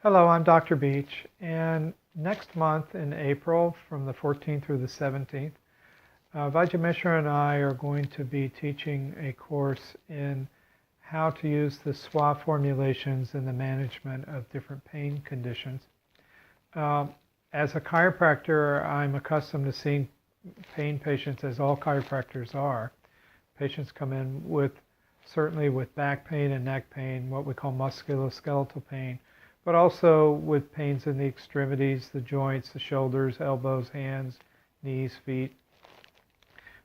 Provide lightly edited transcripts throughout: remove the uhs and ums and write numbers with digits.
Hello, I'm Dr. Beech, and next month in April, from the 14th through the 17th, Vaidya Mishra and I are going to be teaching a course in how to use the SWA formulations in the management of different pain conditions. As a chiropractor, I'm accustomed to seeing pain patients, as all chiropractors are. Patients come in certainly with back pain and neck pain, what we call musculoskeletal pain, but also with pains in the extremities, the joints, the shoulders, elbows, hands, knees, feet.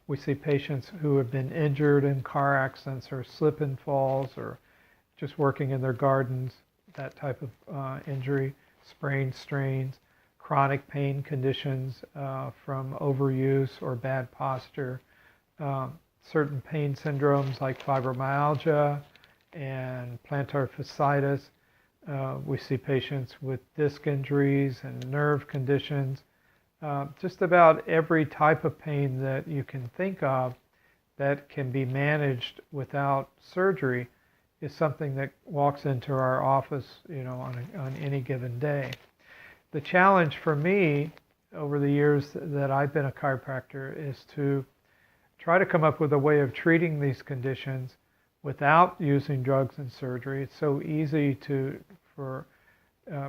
We see patients who have been injured in car accidents or slip and falls or just working in their gardens, that type of injury, sprains, strains, chronic pain conditions from overuse or bad posture, certain pain syndromes like fibromyalgia and plantar fasciitis. We see patients with disc injuries and nerve conditions. Just about every type of pain that you can think of that can be managed without surgery is something that walks into our office, on any given day. The challenge for me over the years that I've been a chiropractor is to try to come up with a way of treating these conditions without using drugs and surgery. It's so easy for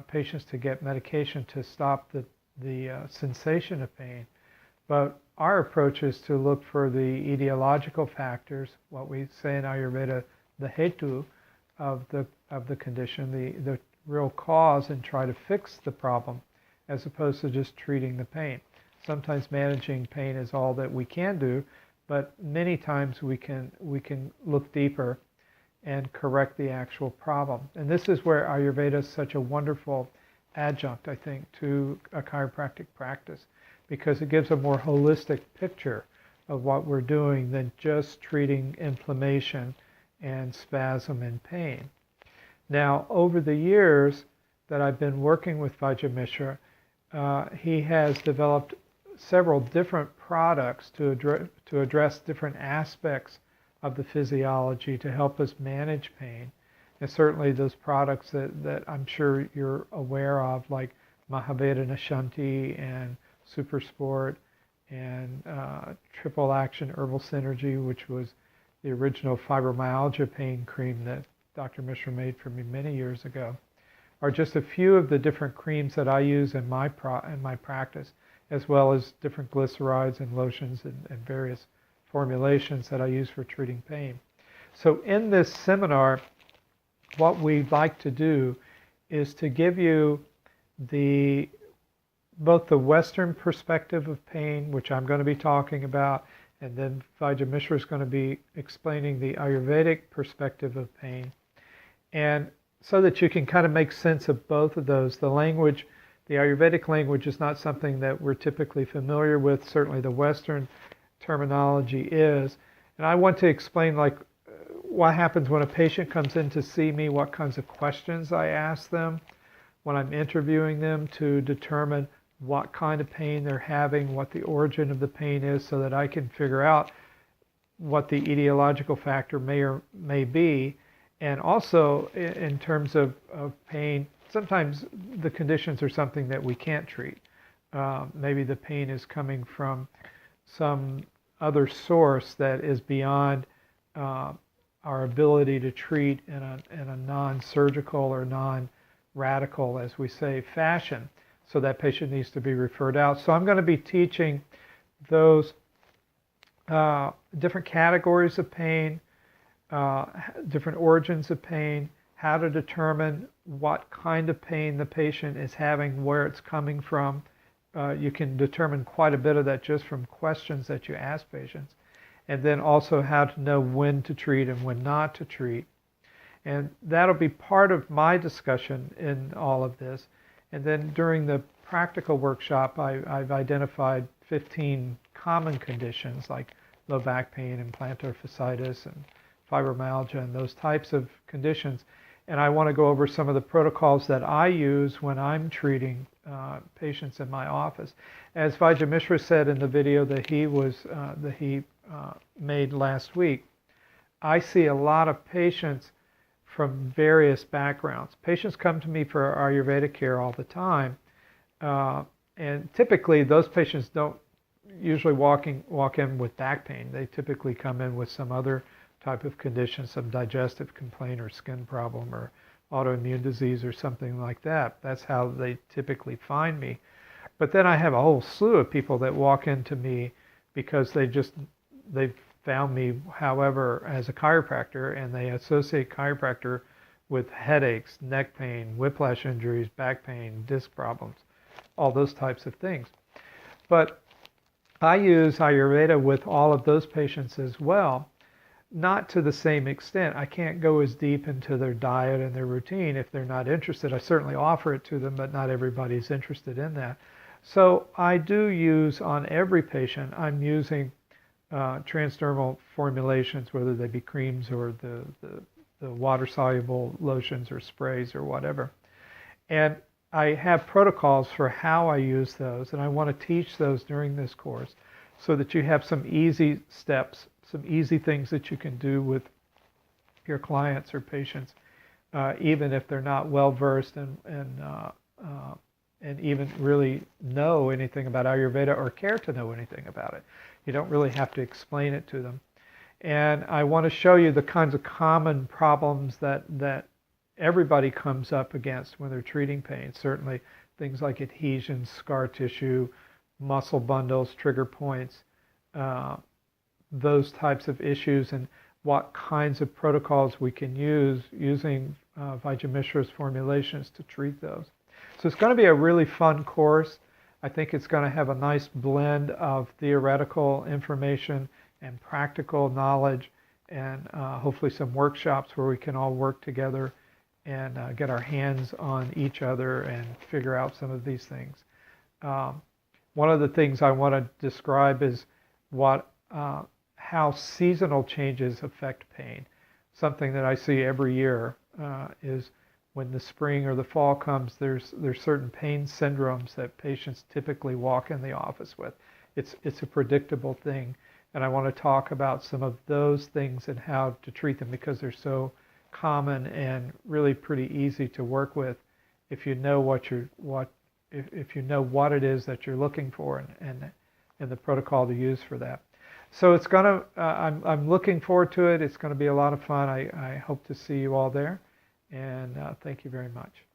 patients to get medication to stop the sensation of pain. But our approach is to look for the etiological factors, what we say in Ayurveda, the hetu of the condition, the real cause, and try to fix the problem as opposed to just treating the pain. Sometimes managing pain is all that we can do, but many times we can look deeper and correct the actual problem. And this is where Ayurveda is such a wonderful adjunct, I think, to a chiropractic practice, because it gives a more holistic picture of what we're doing than just treating inflammation and spasm and pain. Now, over the years that I've been working with Vaidya Mishra, he has developed several different products to address different aspects of the physiology to help us manage pain. And certainly those products that I'm sure you're aware of, like Mahaveda Shanti and Super Sport and Triple Action Herbal Synergy, which was the original fibromyalgia pain cream that Dr. Mishra made for me many years ago, are just a few of the different creams that I use in my practice, as well as different glycerides and lotions and various formulations that I use for treating pain. So in this seminar, what we'd like to do is to give you both the Western perspective of pain, which I'm going to be talking about, and then Vaidya Mishra is going to be explaining the Ayurvedic perspective of pain, and so that you can kind of make sense of both of those. The language, the Ayurvedic language, is not something that we're typically familiar with. Certainly the Western terminology is. And I want to explain what happens when a patient comes in to see me, what kinds of questions I ask them when I'm interviewing them to determine what kind of pain they're having, what the origin of the pain is, so that I can figure out what the etiological factor may or may be. And also in terms of pain, sometimes the conditions are something that we can't treat. Maybe the pain is coming from some other source that is beyond our ability to treat in a non-surgical or non-radical, as we say, fashion. So that patient needs to be referred out. So I'm going to be teaching those different categories of pain, different origins of pain, how to determine what kind of pain the patient is having, where it's coming from. You can determine quite a bit of that just from questions that you ask patients. And then also how to know when to treat and when not to treat. And that'll be part of my discussion in all of this. And then during the practical workshop, I've identified 15 common conditions like low back pain and plantar fasciitis and fibromyalgia and those types of conditions. And I want to go over some of the protocols that I use when I'm treating patients in my office. As Vaidya Mishra said in the video that he made last week, I see a lot of patients from various backgrounds. Patients come to me for Ayurvedic care all the time, and typically those patients don't usually walk in with back pain. They typically come in with some other type of condition, some digestive complaint or skin problem or autoimmune disease or something like that. That's how they typically find me. But then I have a whole slew of people that walk into me because they've found me, however, as a chiropractor, and they associate chiropractor with headaches, neck pain, whiplash injuries, back pain, disc problems, all those types of things. But I use Ayurveda with all of those patients as well, not to the same extent. I can't go as deep into their diet and their routine if they're not interested. I certainly offer it to them, but not everybody's interested in that. So I do use on every patient, I'm using transdermal formulations, whether they be creams or the water-soluble lotions or sprays or whatever. And I have protocols for how I use those, and I want to teach those during this course so that you have some easy steps, some easy things that you can do with your clients or patients, even if they're not well-versed and even really know anything about Ayurveda or care to know anything about it. You don't really have to explain it to them. And I want to show you the kinds of common problems that everybody comes up against when they're treating pain. Certainly things like adhesions, scar tissue, muscle bundles, trigger points, those types of issues, and what kinds of protocols we can use using Vaidya Mishra's formulations to treat those. So it's going to be a really fun course. I think it's going to have a nice blend of theoretical information and practical knowledge, and hopefully some workshops where we can all work together and get our hands on each other and figure out some of these things. One of the things I want to describe is how seasonal changes affect pain. Something that I see every year is when the spring or the fall comes, there's certain pain syndromes that patients typically walk in the office with. It's a predictable thing, and I want to talk about some of those things and how to treat them, because they're so common and really pretty easy to work with if you know what it is that you're looking for and the protocol to use for that. So it's gonna. I'm looking forward to it. It's going to be a lot of fun. I hope to see you all there. And thank you very much.